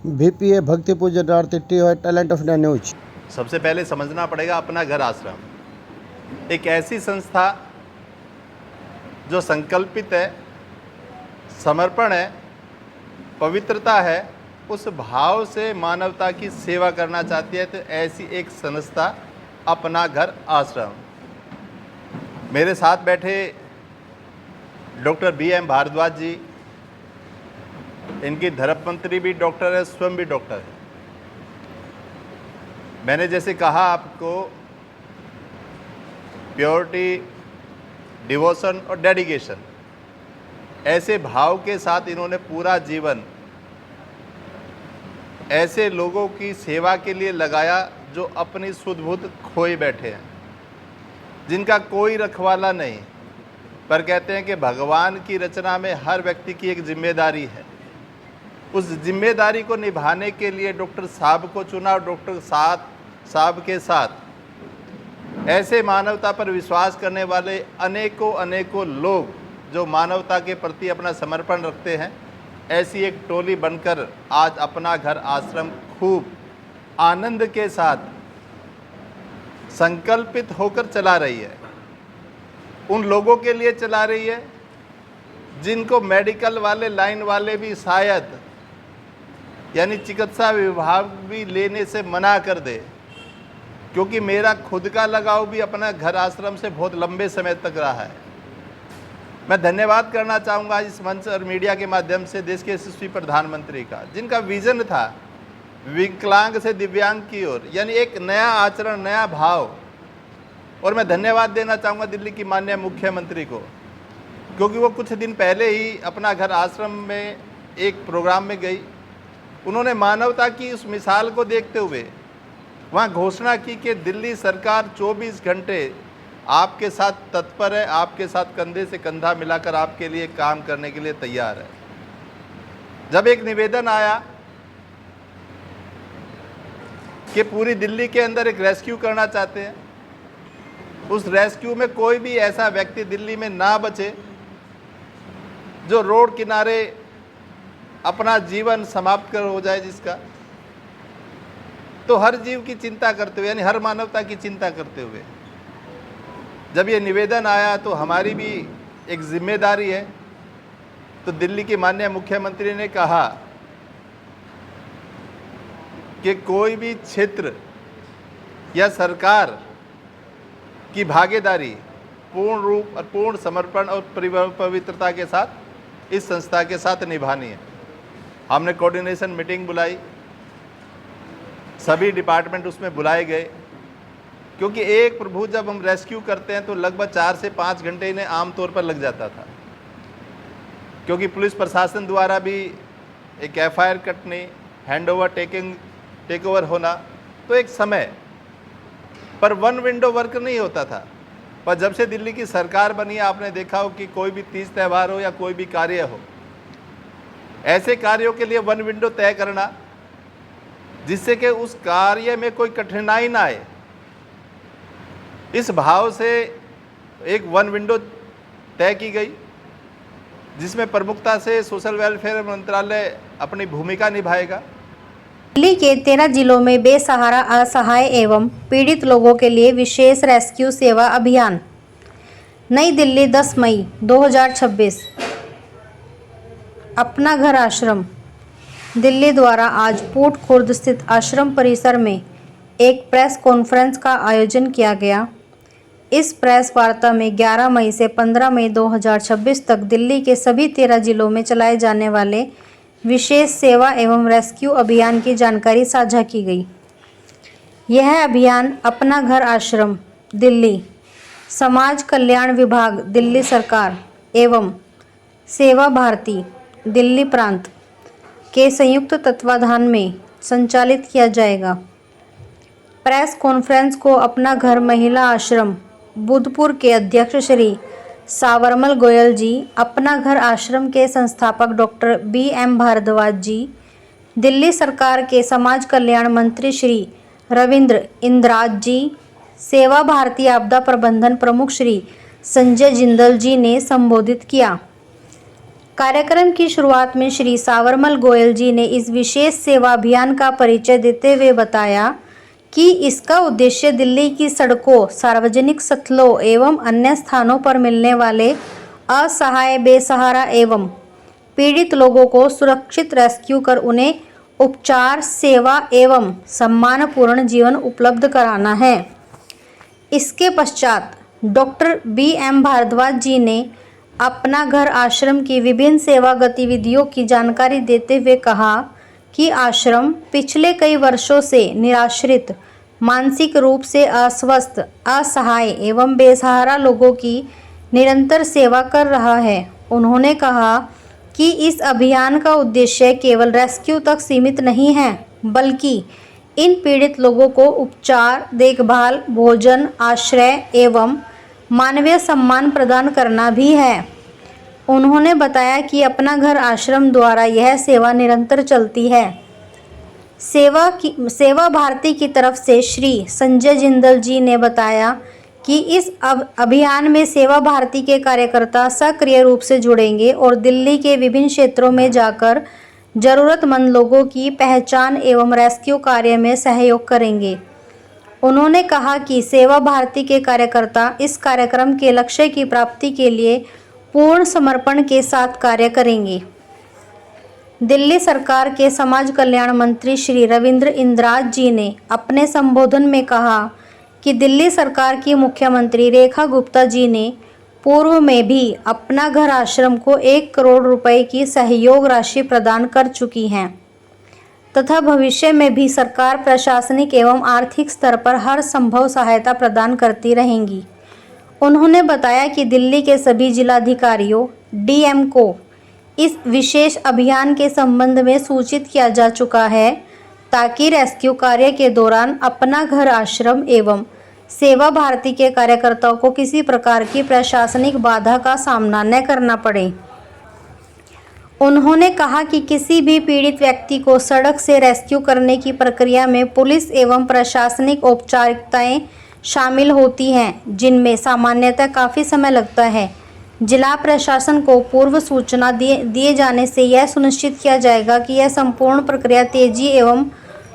VPA भक्ति पूजन आरती और टैलेंट ऑफ इंडिया न्यूज। सबसे पहले समझना पड़ेगा अपना घर आश्रम एक ऐसी संस्था जो संकल्पित है, समर्पण है, पवित्रता है, उस भाव से मानवता की सेवा करना चाहती है। तो ऐसी एक संस्था अपना घर आश्रम। मेरे साथ बैठे डॉक्टर BM भारद्वाज जी, इनकी धर्म मंत्री भी डॉक्टर है, स्वयं भी डॉक्टर है। मैंने जैसे कहा आपको, प्योरिटी, डिवोशन और डेडिकेशन, ऐसे भाव के साथ इन्होंने पूरा जीवन ऐसे लोगों की सेवा के लिए लगाया जो अपनी सुध बुध खोए बैठे हैं, जिनका कोई रखवाला नहीं। पर कहते हैं कि भगवान की रचना में हर व्यक्ति की एक जिम्मेदारी है। उस जिम्मेदारी को निभाने के लिए डॉक्टर साहब को चुना और डॉक्टर साहब के साथ ऐसे मानवता पर विश्वास करने वाले अनेकों लोग जो मानवता के प्रति अपना समर्पण रखते हैं, ऐसी एक टोली बनकर आज अपना घर आश्रम खूब आनंद के साथ संकल्पित होकर चला रही है। उन लोगों के लिए चला रही है जिनको मेडिकल वाले, लाइन वाले भी शायद, यानी चिकित्सा विभाग भी लेने से मना कर दे, क्योंकि मेरा खुद का लगाव भी अपना घर आश्रम से बहुत लंबे समय तक रहा है। मैं धन्यवाद करना चाहूँगा इस मंच और मीडिया के माध्यम से देश के यशस्वी प्रधानमंत्री का, जिनका विजन था विकलांग से दिव्यांग की ओर, यानी एक नया आचरण, नया भाव। और मैं धन्यवाद देना चाहूँगा दिल्ली की माननीय मुख्यमंत्री को, क्योंकि वो कुछ दिन पहले ही अपना घर आश्रम में एक प्रोग्राम में गई। उन्होंने मानवता की उस मिसाल को देखते हुए वहाँ घोषणा की कि दिल्ली सरकार 24 घंटे आपके साथ तत्पर है, आपके साथ कंधे से कंधा मिलाकर आपके लिए काम करने के लिए तैयार है। जब एक निवेदन आया कि पूरी दिल्ली के अंदर एक रेस्क्यू करना चाहते हैं, उस रेस्क्यू में कोई भी ऐसा व्यक्ति दिल्ली में ना बचे जो रोड किनारे अपना जीवन समाप्त कर हो जाए जिसका, तो हर जीव की चिंता करते हुए, यानी हर मानवता की चिंता करते हुए जब ये निवेदन आया, तो हमारी भी एक जिम्मेदारी है। तो दिल्ली के माननीय मुख्यमंत्री ने कहा कि कोई भी क्षेत्र या सरकार की भागीदारी पूर्ण रूप और पूर्ण समर्पण और पवित्रता के साथ इस संस्था के साथ निभानी है। हमने कोऑर्डिनेशन मीटिंग बुलाई, सभी डिपार्टमेंट उसमें बुलाए गए, क्योंकि एक प्रभु जब हम रेस्क्यू करते हैं तो लगभग 4 से 5 घंटे इन्हें आमतौर पर लग जाता था, क्योंकि पुलिस प्रशासन द्वारा भी एक FIR कटनी, टेक ओवर होना, तो एक समय पर वन विंडो वर्क नहीं होता था। पर जब से दिल्ली की सरकार बनी है, आपने देखा हो कि कोई भी तीज त्यौहार हो या कोई भी कार्य हो, ऐसे कार्यों के लिए वन विंडो तय करना, जिससे कि उस कार्य में कोई कठिनाई ना आए, इस भाव से एक वन विंडो तय की गई, जिसमें प्रमुखता से सोशल वेलफेयर मंत्रालय अपनी भूमिका निभाएगा। दिल्ली के 13 जिलों में बेसहारा, असहाय एवं पीड़ित लोगों के लिए विशेष रेस्क्यू सेवा अभियान। नई दिल्ली 10 मई 2026। अपना घर आश्रम दिल्ली द्वारा आज पूट खुर्द स्थित आश्रम परिसर में एक प्रेस कॉन्फ्रेंस का आयोजन किया गया। इस प्रेस वार्ता में 11 मई से 15 मई 2026 तक दिल्ली के सभी 13 जिलों में चलाए जाने वाले विशेष सेवा एवं रेस्क्यू अभियान की जानकारी साझा की गई। यह अभियान अपना घर आश्रम दिल्ली, समाज कल्याण विभाग दिल्ली सरकार एवं सेवा भारती दिल्ली प्रांत के संयुक्त तत्वाधान में संचालित किया जाएगा। प्रेस कॉन्फ्रेंस को अपना घर महिला आश्रम बुधपुर के अध्यक्ष श्री सावरमल गोयल जी, अपना घर आश्रम के संस्थापक डॉक्टर BM भारद्वाज जी, दिल्ली सरकार के समाज कल्याण मंत्री श्री रविंद्र इंद्राज जी, सेवा भारती आपदा प्रबंधन प्रमुख श्री संजय जिंदल जी ने संबोधित किया। कार्यक्रम की शुरुआत में श्री सावरमल गोयल जी ने इस विशेष सेवा अभियान का परिचय देते हुए बताया कि इसका उद्देश्य दिल्ली की सड़कों, सार्वजनिक स्थलों एवं अन्य स्थानों पर मिलने वाले असहाय, बेसहारा एवं पीड़ित लोगों को सुरक्षित रेस्क्यू कर उन्हें उपचार, सेवा एवं सम्मानपूर्ण जीवन उपलब्ध कराना है। इसके पश्चात डॉक्टर BM भारद्वाज जी ने अपना घर आश्रम की विभिन्न सेवा गतिविधियों की जानकारी देते हुए कहा कि आश्रम पिछले कई वर्षों से निराश्रित, मानसिक रूप से अस्वस्थ, असहाय एवं बेसहारा लोगों की निरंतर सेवा कर रहा है। उन्होंने कहा कि इस अभियान का उद्देश्य केवल रेस्क्यू तक सीमित नहीं है, बल्कि इन पीड़ित लोगों को उपचार, देखभाल, भोजन, आश्रय एवं मानवीय सम्मान प्रदान करना भी है। उन्होंने बताया कि अपना घर आश्रम द्वारा यह सेवा निरंतर चलती है। सेवा भारती की तरफ से श्री संजय जिंदल जी ने बताया कि इस अभियान में सेवा भारती के कार्यकर्ता सक्रिय रूप से जुड़ेंगे और दिल्ली के विभिन्न क्षेत्रों में जाकर जरूरतमंद लोगों की पहचान एवं रेस्क्यू कार्य में सहयोग करेंगे। उन्होंने कहा कि सेवा भारती के कार्यकर्ता इस कार्यक्रम के लक्ष्य की प्राप्ति के लिए पूर्ण समर्पण के साथ कार्य करेंगे। दिल्ली सरकार के समाज कल्याण मंत्री श्री रविंद्र इंद्राज जी ने अपने संबोधन में कहा कि दिल्ली सरकार की मुख्यमंत्री रेखा गुप्ता जी ने पूर्व में भी अपना घर आश्रम को 1 करोड़ रुपए की सहयोग राशि प्रदान कर चुकी हैं तथा भविष्य में भी सरकार प्रशासनिक एवं आर्थिक स्तर पर हर संभव सहायता प्रदान करती रहेंगी। उन्होंने बताया कि दिल्ली के सभी जिलाधिकारियों, DM को इस विशेष अभियान के संबंध में सूचित किया जा चुका है ताकि रेस्क्यू कार्य के दौरान अपना घर आश्रम एवं सेवा भारती के कार्यकर्ताओं को किसी प्रकार की प्रशासनिक बाधा का सामना न करना पड़े। उन्होंने कहा कि किसी भी पीड़ित व्यक्ति को सड़क से रेस्क्यू करने की प्रक्रिया में पुलिस एवं प्रशासनिक औपचारिकताएं शामिल होती हैं, जिनमें सामान्यतः काफ़ी समय लगता है। जिला प्रशासन को पूर्व सूचना दिए जाने से यह सुनिश्चित किया जाएगा कि यह संपूर्ण प्रक्रिया तेजी एवं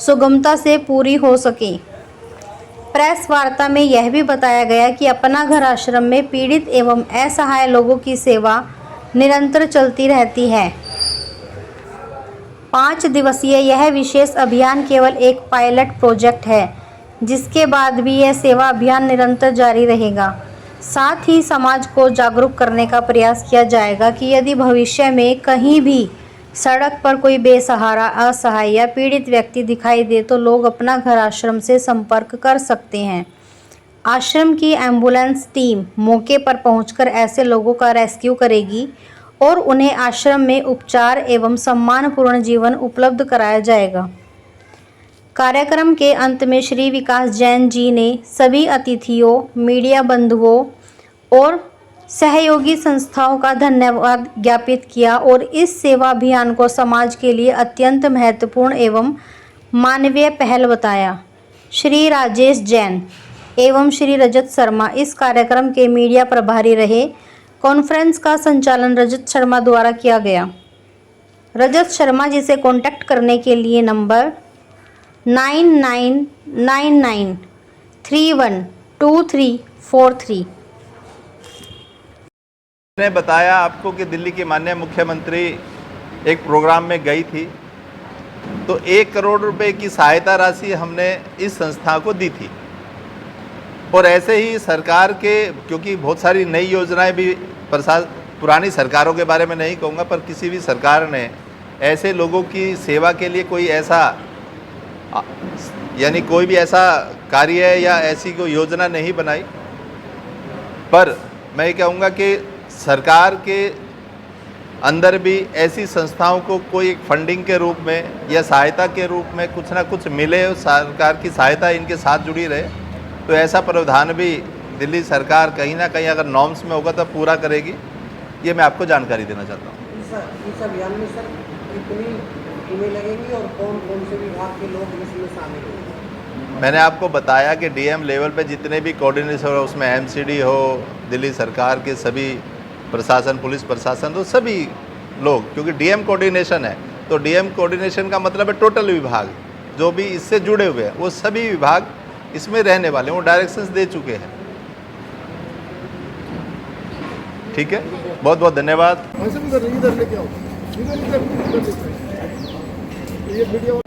सुगमता से पूरी हो सके। प्रेस वार्ता में यह भी बताया गया कि अपना घर आश्रम में पीड़ित एवं असहाय लोगों की सेवा निरंतर चलती रहती है। 5 दिवसीय यह विशेष अभियान केवल एक पायलट प्रोजेक्ट है, जिसके बाद भी यह सेवा अभियान निरंतर जारी रहेगा। साथ ही समाज को जागरूक करने का प्रयास किया जाएगा कि यदि भविष्य में कहीं भी सड़क पर कोई बेसहारा, असहाय या पीड़ित व्यक्ति दिखाई दे तो लोग अपना घर आश्रम से संपर्क कर सकते हैं। आश्रम की एम्बुलेंस टीम मौके पर पहुंचकर ऐसे लोगों का रेस्क्यू करेगी और उन्हें आश्रम में उपचार एवं सम्मानपूर्ण जीवन उपलब्ध कराया जाएगा। कार्यक्रम के अंत में श्री विकास जैन जी ने सभी अतिथियों, मीडिया बंधुओं और सहयोगी संस्थाओं का धन्यवाद ज्ञापित किया और इस सेवा अभियान को समाज के लिए अत्यंत महत्वपूर्ण एवं मानवीय पहल बताया। श्री राजेश जैन एवं श्री रजत शर्मा इस कार्यक्रम के मीडिया प्रभारी रहे। कॉन्फ्रेंस का संचालन रजत शर्मा द्वारा किया गया। रजत शर्मा जी से कॉन्टैक्ट करने के लिए नंबर 9999312343। मैंने बताया आपको कि दिल्ली की माननीय मुख्यमंत्री एक प्रोग्राम में गई थी, तो 1 करोड़ रुपए की सहायता राशि हमने इस संस्था को दी थी। और ऐसे ही सरकार के, क्योंकि बहुत सारी नई योजनाएं भी पुरानी सरकारों के बारे में नहीं कहूँगा, पर किसी भी सरकार ने ऐसे लोगों की सेवा के लिए कोई ऐसा यानी कोई भी ऐसा कार्य या ऐसी कोई योजना नहीं बनाई। पर मैं ये कहूँगा कि सरकार के अंदर भी ऐसी संस्थाओं को कोई एक फंडिंग के रूप में या सहायता के रूप में कुछ ना कुछ मिले, सरकार की सहायता इनके साथ जुड़ी रहे, तो ऐसा प्रावधान भी दिल्ली सरकार कहीं ना कहीं अगर नॉर्म्स में होगा तो पूरा करेगी। ये मैं आपको जानकारी देना चाहता हूँ। इस अभियान में सर कितनी टीमें लगेंगी और कौन कौन से विभाग के लोग इसमें शामिल होंगे? मैंने आपको बताया कि DM लेवल पे जितने भी कोऑर्डिनेटर हो, उसमें MCD हो, दिल्ली सरकार के सभी प्रशासन, पुलिस प्रशासन, तो सभी लोग, क्योंकि डीएम कोऑर्डिनेशन है, तो डीएम कोऑर्डिनेशन का मतलब है टोटल विभाग जो भी इससे जुड़े हुए हैं, वो सभी विभाग इसमें रहने वाले हैं, वो डायरेक्शंस दे चुके हैं। ठीक है, बहुत बहुत धन्यवाद। इधर लेके आओ, इधर इधर इधर लेके आओ। ये वीडियो